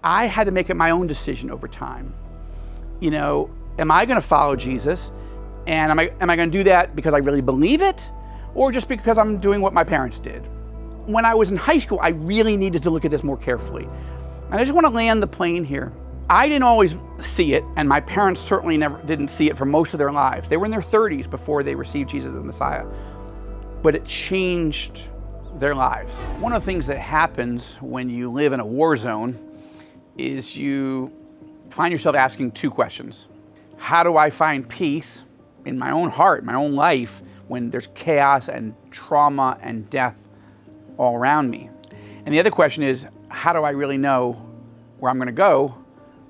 I had to make it my own decision over time. You know, am I going to follow Jesus? And am I going to do that because I really believe it, or just because I'm doing what my parents did? When I was in high school, I really needed to look at this more carefully. And I just want to land the plane here. I didn't always see it, and my parents certainly didn't see it for most of their lives. They were in their 30s before they received Jesus as the Messiah. But it changed their lives. One of the things that happens when you live in a war zone is you find yourself asking two questions. How do I find peace in my own heart, my own life, when there's chaos and trauma and death all around me? And the other question is, how do I really know where I'm going to go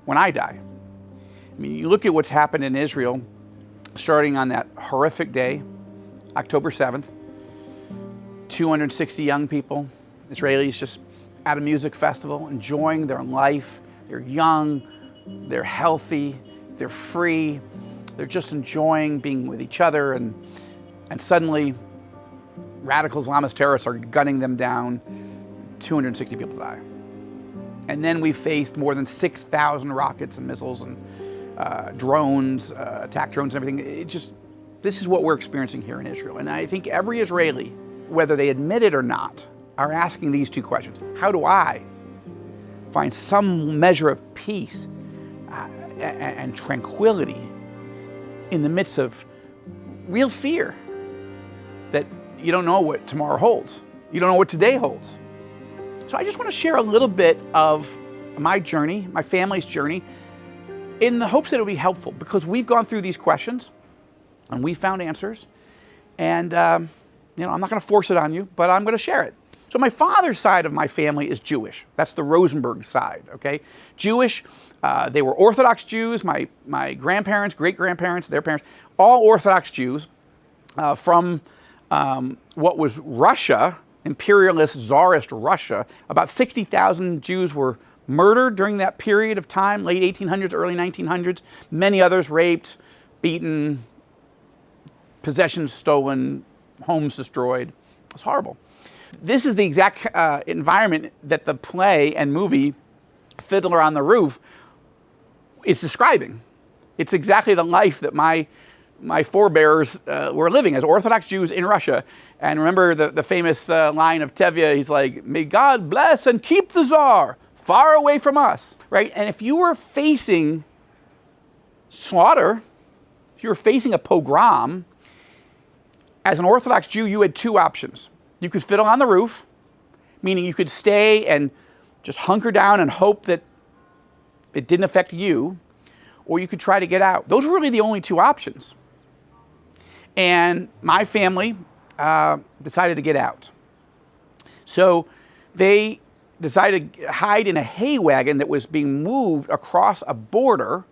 when I die? I mean, you look at what's happened in Israel, starting on that horrific day, October 7th, 260 young people, Israelis, just at a music festival, enjoying their life. They're young, they're healthy, they're free, they're just enjoying being with each other, and suddenly radical Islamist terrorists are gunning them down. 260 people die. And then we faced more than 6,000 rockets and missiles and drones, attack drones and everything. This is what we're experiencing here in Israel. And I think every Israeli, whether they admit it or not, are asking these two questions. How do I find some measure of peace and tranquility in the midst of real fear that you don't know what tomorrow holds? You don't know what today holds. So I just want to share a little bit of my journey, my family's journey, in the hopes that it'll be helpful, because we've gone through these questions and we found answers. And I'm not going to force it on you, but I'm going to share it. So my father's side of my family is Jewish. That's the Rosenberg side, okay? Jewish, they were Orthodox Jews. My grandparents, great-grandparents, their parents, all Orthodox Jews from what was Russia, imperialist, czarist Russia. About 60,000 Jews were murdered during that period of time, late 1800s, early 1900s. Many others raped, beaten, possessions stolen, homes destroyed. It's horrible. This is the exact environment that the play and movie Fiddler on the Roof is describing. It's exactly the life that my forebears were living as Orthodox Jews in Russia. And remember the famous line of Tevye, he's like, "May God bless and keep the Tsar far away from us," right? And if you were facing slaughter, if you were facing a pogrom, as an Orthodox Jew, you had two options. You could fiddle on the roof, meaning you could stay and just hunker down and hope that it didn't affect you, or you could try to get out. Those were really the only two options. And my family decided to get out. So they decided to hide in a hay wagon that was being moved across a border.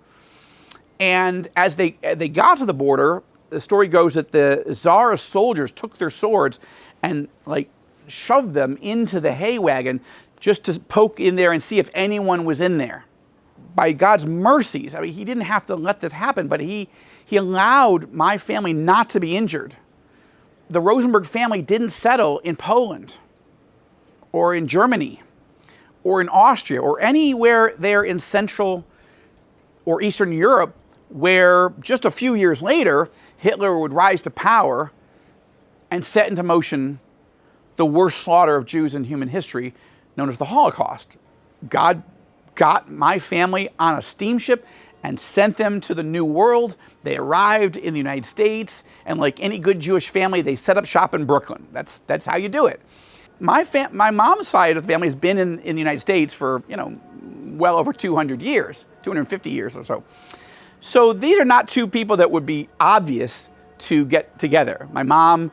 And as they got to the border, the story goes that the Tsar's soldiers took their swords and shoved them into the hay wagon just to poke in there and see if anyone was in there. By God's mercies, I mean, he didn't have to let this happen, but he allowed my family not to be injured. The Rosenberg family didn't settle in Poland or in Germany or in Austria or anywhere there in Central or Eastern Europe, where just a few years later, Hitler would rise to power and set into motion the worst slaughter of Jews in human history, known as the Holocaust. God got my family on a steamship and sent them to the New World. They arrived in the United States, and like any good Jewish family, they set up shop in Brooklyn. That's how you do it. My mom's side of the family has been in the United States for, well over 200 years, 250 years or so. So these are not two people that would be obvious to get together. My mom,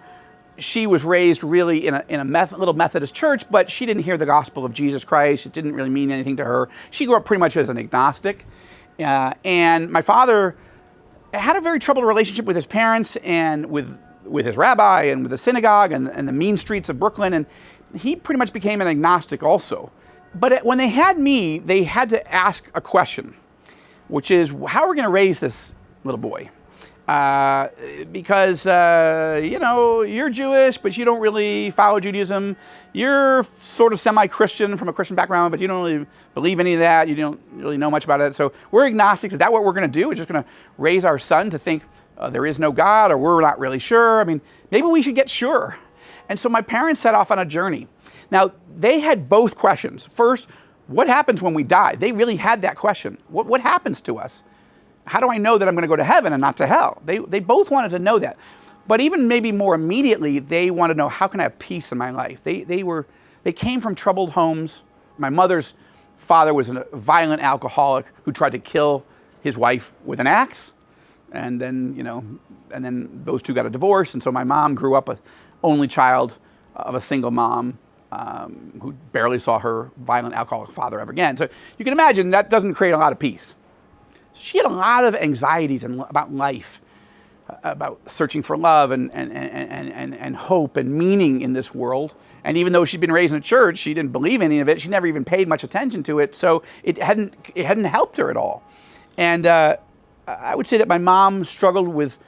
she was raised really in a little Methodist church, but she didn't hear the gospel of Jesus Christ. It didn't really mean anything to her. She grew up pretty much as an agnostic. And my father had a very troubled relationship with his parents and with his rabbi and with the synagogue and the mean streets of Brooklyn. And he pretty much became an agnostic also. But when they had me, they had to ask a question, which is, how are we going to raise this little boy? because, you're Jewish, but you don't really follow Judaism. You're sort of semi-Christian from a Christian background, but you don't really believe any of that. You don't really know much about it. So we're agnostics. Is that what we're going to do? We're just going to raise our son to think there is no God, or we're not really sure. I mean, maybe we should get sure. And so my parents set off on a journey. Now, they had both questions. First, what happens when we die? They really had that question. What happens to us? How do I know that I'm going to go to heaven and not to hell? They both wanted to know that. But even maybe more immediately, they wanted to know, how can I have peace in my life? They came from troubled homes. My mother's father was a violent alcoholic who tried to kill his wife with an axe. And then those two got a divorce. And so my mom grew up an only child of a single mom who barely saw her violent alcoholic father ever again. So you can imagine that doesn't create a lot of peace. She had a lot of anxieties about life, about searching for love and hope and meaning in this world. And even though she'd been raised in a church, she didn't believe any of it. She never even paid much attention to it. So it hadn't helped her at all. And I would say that my mom struggled with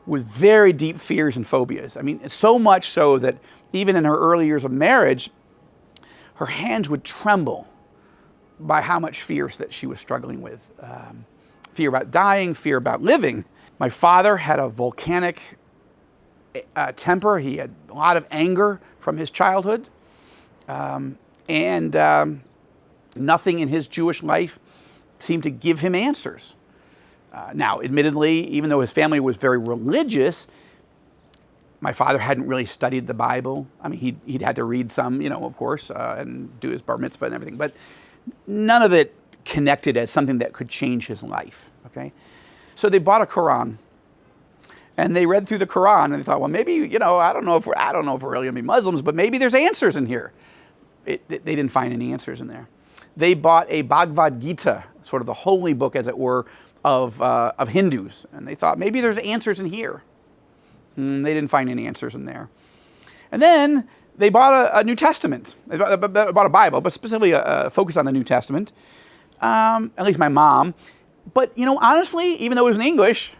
very deep fears and phobias. I mean, so much so that even in her early years of marriage, her hands would tremble by how much fears that she was struggling with. Fear about dying, fear about living. My father had a volcanic temper. He had a lot of anger from his childhood. And nothing in his Jewish life seemed to give him answers. Now, admittedly, even though his family was very religious, my father hadn't really studied the Bible. I mean, he'd had to read some, of course, and do his bar mitzvah and everything. But none of it connected as something that could change his life, okay? So they bought a Quran, and they read through the Quran, and they thought, well, maybe, I don't know if we're really gonna be Muslims, but maybe there's answers in here. They didn't find any answers in there. They bought a Bhagavad Gita, sort of the holy book, as it were, of Hindus, and they thought maybe there's answers in here. And they didn't find any answers in there. And then they bought a New Testament. They bought a Bible, but specifically focused on the New Testament. At least my mom. But, honestly, even though it was in English,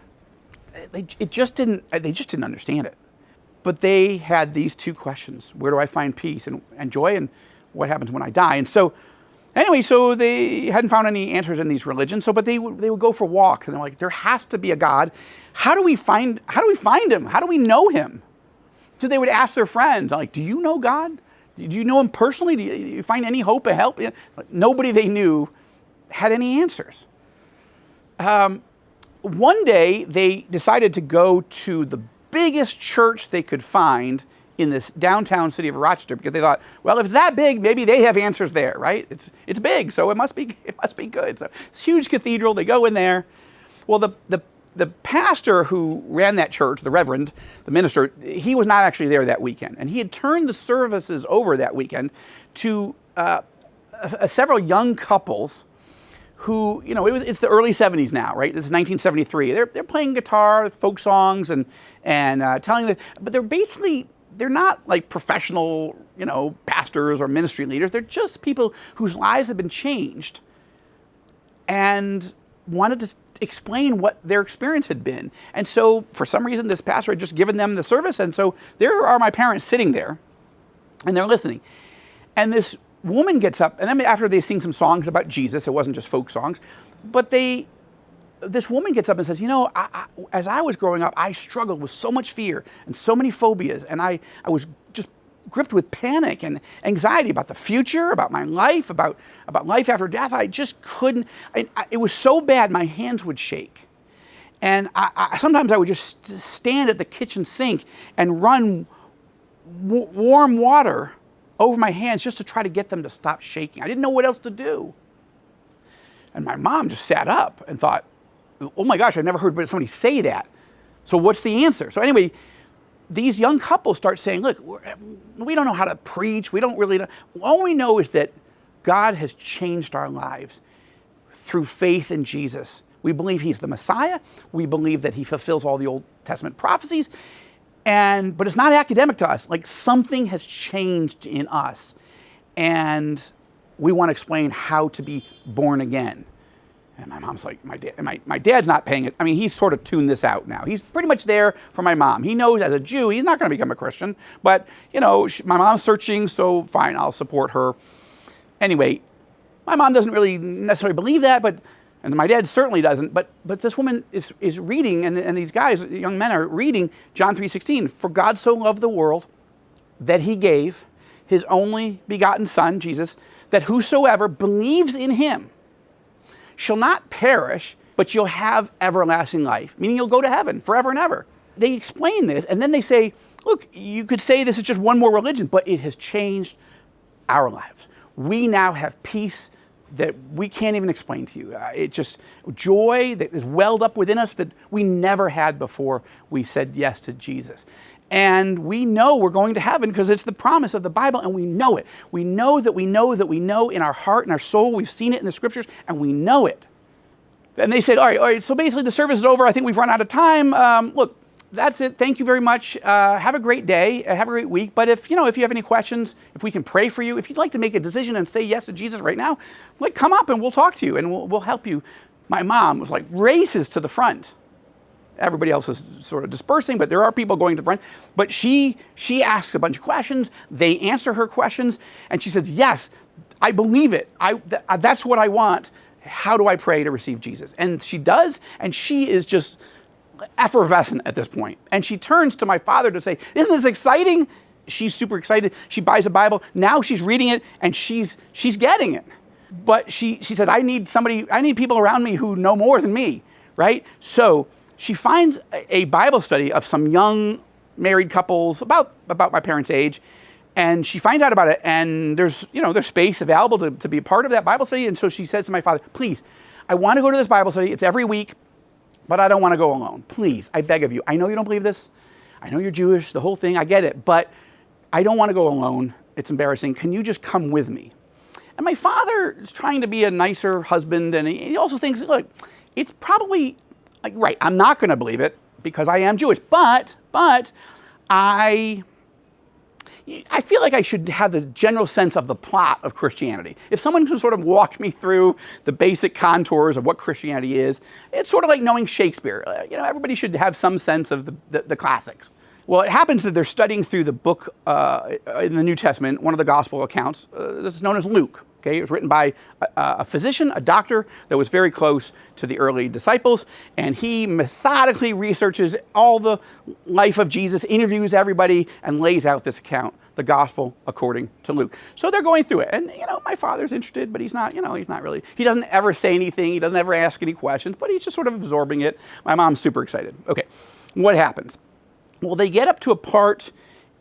they just didn't understand it. But they had these two questions. Where do I find peace and joy, and what happens when I die? And so, anyway, so they hadn't found any answers in these religions, but they would go for walks, and they're like, there has to be a God. How do we find him? How do we know him? So they would ask their friends, like, do you know God? Do you know him personally? Do you find any hope and help? Nobody they knew had any answers. One day, they decided to go to the biggest church they could find in this downtown city of Rochester, because they thought, well, if it's that big, maybe they have answers there, right? It's big, so it must be good. So it's a huge cathedral. They go in there. Well, the pastor who ran that church, the reverend, the minister, he was not actually there that weekend, and he had turned the services over that weekend to several young couples who, it's the early 70s now, right? This is 1973. They're playing guitar, folk songs, and telling but they're not like professional, pastors or ministry leaders. They're just people whose lives have been changed and wanted to explain what their experience had been. And so for some reason, this pastor had just given them the service. And so there are my parents sitting there, and they're listening. And this woman gets up, and then after they sing some songs about Jesus, it wasn't just folk songs, but this woman gets up and says, as I was growing up, I struggled with so much fear and so many phobias, and I was just gripped with panic and anxiety about the future, about my life, about life after death. I just couldn't. It was so bad, my hands would shake. And sometimes I would just stand at the kitchen sink and run warm water over my hands just to try to get them to stop shaking. I didn't know what else to do. And my mom just sat up and thought, oh my gosh, I've never heard somebody say that. So what's the answer? So anyway, these young couples start saying, look, we don't know how to preach. We don't really know. All we know is that God has changed our lives through faith in Jesus. We believe he's the Messiah. We believe that he fulfills all the Old Testament prophecies. But it's not academic to us. Like, something has changed in us. And we want to explain how to be born again. And my mom's like, my dad's not paying it. I mean, he's sort of tuned this out now. He's pretty much there for my mom. He knows as a Jew, he's not going to become a Christian. But, you know, my mom's searching, so fine, I'll support her. Anyway, my mom doesn't really necessarily believe that, and my dad certainly doesn't. But this woman is reading, and these guys, young men, are reading John 3:16. For God so loved the world that he gave his only begotten Son, Jesus, that whosoever believes in him shall not perish, but you'll have everlasting life, meaning you'll go to heaven forever and ever. They explain this, and then they say, look, you could say this is just one more religion, but it has changed our lives. We now have peace that we can't even explain to you. It's just joy that is welled up within us that we never had before we said yes to Jesus. And we know we're going to heaven because it's the promise of the Bible, and we know it. We know that we know that we know in our heart and our soul. We've seen it in the scriptures, and we know it. And they said, all right, so basically the service is over. I think we've run out of time. Look, that's it. Thank you very much. Have a great day. Have a great week. But if you have any questions, if we can pray for you, if you'd like to make a decision and say yes to Jesus right now, like, come up and we'll talk to you and we'll help you. My mom was like races to the front. Everybody else is sort of dispersing, but there are people going to the front. But she asks a bunch of questions. They answer her questions. And she says, yes, I believe it. That's what I want. How do I pray to receive Jesus? And she does, and she is just effervescent at this point. And she turns to my father to say, isn't this exciting? She's super excited. She buys a Bible. Now she's reading it, and she's getting it. But she said, I need people around me who know more than me, right? So she finds a Bible study of some young married couples about my parents' age, and she finds out about it, and there's space available to be a part of that Bible study. And so she says to my father, please, I want to go to this Bible study. It's every week, but I don't want to go alone. Please, I beg of you. I know you don't believe this. I know you're Jewish, the whole thing. I get it, but I don't want to go alone. It's embarrassing. Can you just come with me? And my father is trying to be a nicer husband, and he also thinks, look, it's probably right. I'm not going to believe it because I am Jewish, but I feel like I should have the general sense of the plot of Christianity. If someone could sort of walk me through the basic contours of what Christianity is, it's sort of like knowing Shakespeare. Everybody should have some sense of the classics. Well, it happens that they're studying through the book in the New Testament, one of the gospel accounts. This is known as Luke. Okay, it was written by a physician, a doctor that was very close to the early disciples, and he methodically researches all the life of Jesus, interviews everybody, and lays out this account, the gospel according to Luke. So they're going through it, and my father's interested, but he's not really. He doesn't ever say anything. He doesn't ever ask any questions, but he's just sort of absorbing it. My mom's super excited. Okay, what happens? Well, they get up to a part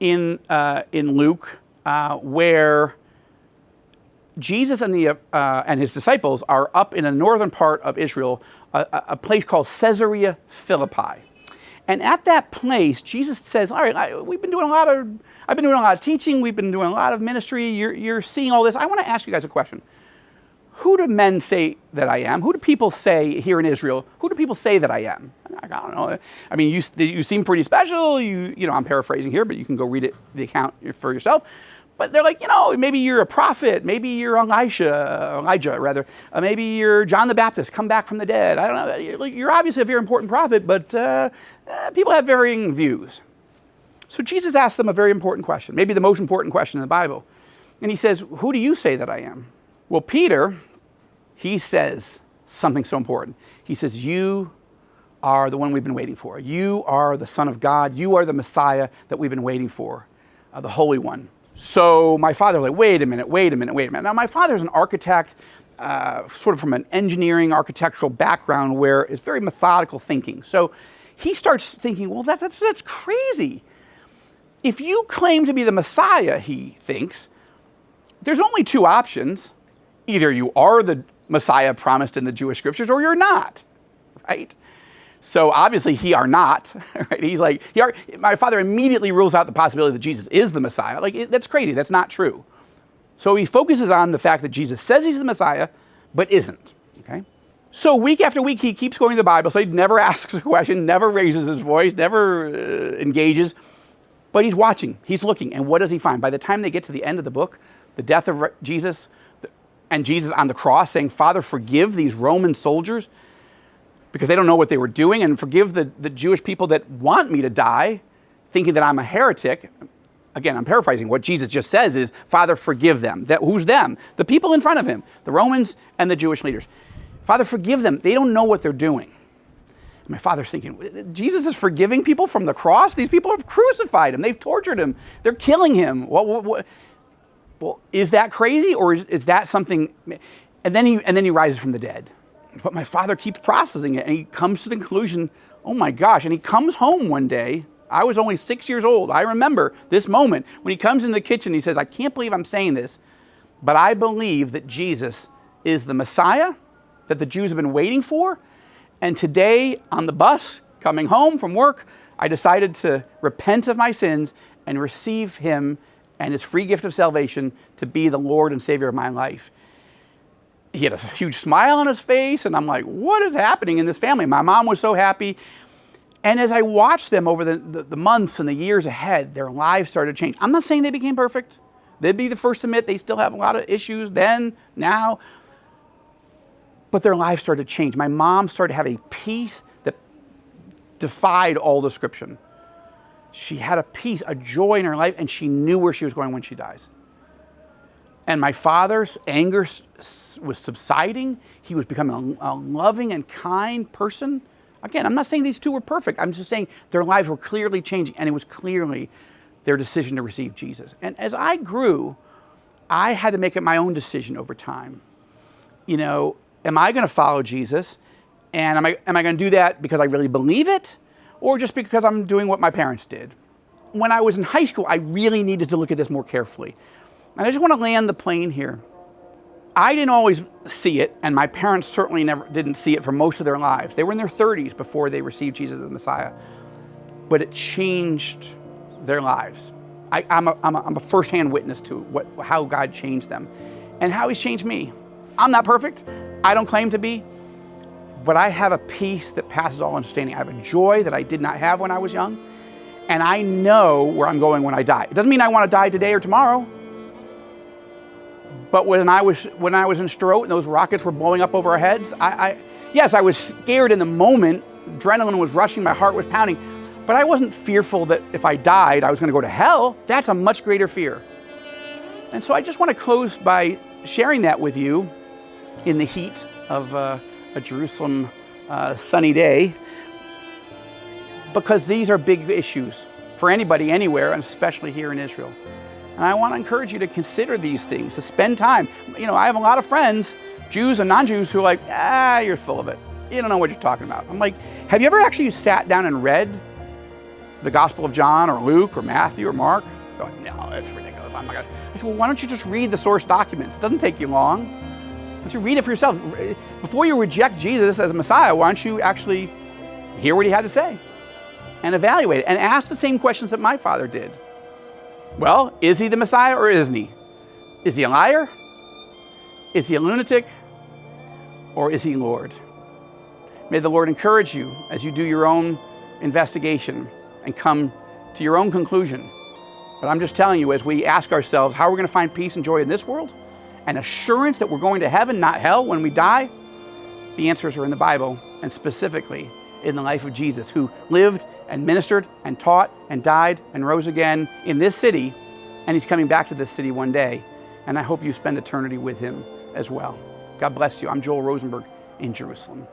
in Luke where Jesus and his disciples are up in the northern part of Israel, a place called Caesarea Philippi. And at that place, Jesus says, all right, I've been doing a lot of teaching. We've been doing a lot of ministry. You're seeing all this. I want to ask you guys a question. Who do men say that I am? Who do people say here in Israel? Who do people say that I am? I don't know. I mean, you seem pretty special. I'm paraphrasing here, but you can go read the account for yourself. But they're like, maybe you're a prophet. Maybe you're Elijah rather. Maybe you're John the Baptist, come back from the dead. I don't know. You're obviously a very important prophet, but people have varying views. So Jesus asks them a very important question, maybe the most important question in the Bible. And he says, who do you say that I am? Well, Peter, he says something so important. He says, you are the one we've been waiting for. You are the Son of God. You are the Messiah that we've been waiting for, the Holy One. So my father was like, wait a minute. Now, my father's an architect, sort of from an engineering, architectural background where it's very methodical thinking. So he starts thinking, well, that's crazy. If you claim to be the Messiah, he thinks, there's only two options. Either you are the Messiah promised in the Jewish scriptures or you're not, right? So obviously he are not, right? He's like, my father immediately rules out the possibility that Jesus is the Messiah. That's crazy. That's not true. So he focuses on the fact that Jesus says he's the Messiah, but isn't, okay? So week after week, he keeps going to the Bible. So he never asks a question, never raises his voice, never engages, but he's watching, he's looking. And what does he find? By the time they get to the end of the book, the death of Jesus, And Jesus on the cross saying, Father, forgive these Roman soldiers because they don't know what they were doing, and forgive the Jewish people that want me to die, thinking that I'm a heretic. Again, I'm paraphrasing. What Jesus just says is, Father, forgive them. Who's them? The people in front of him, the Romans and the Jewish leaders. Father, forgive them. They don't know what they're doing. And my father's thinking, Jesus is forgiving people from the cross? These people have crucified him. They've tortured him. They're killing him. Well, is that crazy, or is that something? And then he rises from the dead. But my father keeps processing it, and he comes to the conclusion, oh my gosh. And he comes home one day. I was only 6 years old. I remember this moment when he comes in the kitchen. He says, I can't believe I'm saying this, but I believe that Jesus is the Messiah that the Jews have been waiting for. And today on the bus coming home from work, I decided to repent of my sins and receive him and his free gift of salvation to be the Lord and Savior of my life. He had a huge smile on his face, and I'm like, what is happening in this family? My mom was so happy. And as I watched them over the months and the years ahead, their lives started to change. I'm not saying they became perfect. They'd be the first to admit they still have a lot of issues then, now. But their lives started to change. My mom started to have a peace that defied all description. She had a peace, a joy in her life, and she knew where she was going when she dies. And my father's anger was subsiding. He was becoming a loving and kind person. Again, I'm not saying these two were perfect. I'm just saying their lives were clearly changing, and it was clearly their decision to receive Jesus. And as I grew, I had to make it my own decision over time. You know, am I going to follow Jesus? And am I going to do that because I really believe it, or just because I'm doing what my parents did? When I was in high school, I really needed to look at this more carefully. And I just want to land the plane here. I didn't always see it, and my parents certainly never didn't see it for most of their lives. They were in their 30s before they received Jesus as the Messiah. But it changed their lives. I'm a firsthand witness to how God changed them and how he's changed me. I'm not perfect. I don't claim to be. But I have a peace that passes all understanding. I have a joy that I did not have when I was young. And I know where I'm going when I die. It doesn't mean I want to die today or tomorrow. But when I was in Stroat and those rockets were blowing up over our heads, yes, I was scared in the moment. Adrenaline was rushing, my heart was pounding. But I wasn't fearful that if I died, I was going to go to hell. That's a much greater fear. And so I just want to close by sharing that with you in the heat of a Jerusalem sunny day, because these are big issues for anybody, anywhere, and especially here in Israel. And I want to encourage you to consider these things, to spend time. You know, I have a lot of friends, Jews and non-Jews, who are like, you're full of it. You don't know what you're talking about. I'm like, have you ever actually sat down and read the Gospel of John or Luke or Matthew or Mark? They're like, no, that's ridiculous. I'm not gonna. I said, well, why don't you just read the source documents? It doesn't take you long. Why don't you read it for yourself? Before you reject Jesus as a Messiah, why don't you actually hear what he had to say and evaluate it and ask the same questions that my father did? Well, is he the Messiah or isn't he? Is he a liar? Is he a lunatic? Or is he Lord? May the Lord encourage you as you do your own investigation and come to your own conclusion. But I'm just telling you, as we ask ourselves how we're going to find peace and joy in this world and assurance that we're going to heaven, not hell, when we die, the answers are in the Bible, and specifically in the life of Jesus, who lived and ministered and taught and died and rose again in this city, and he's coming back to this city one day. And I hope you spend eternity with him as well. God bless you. I'm Joel Rosenberg in Jerusalem.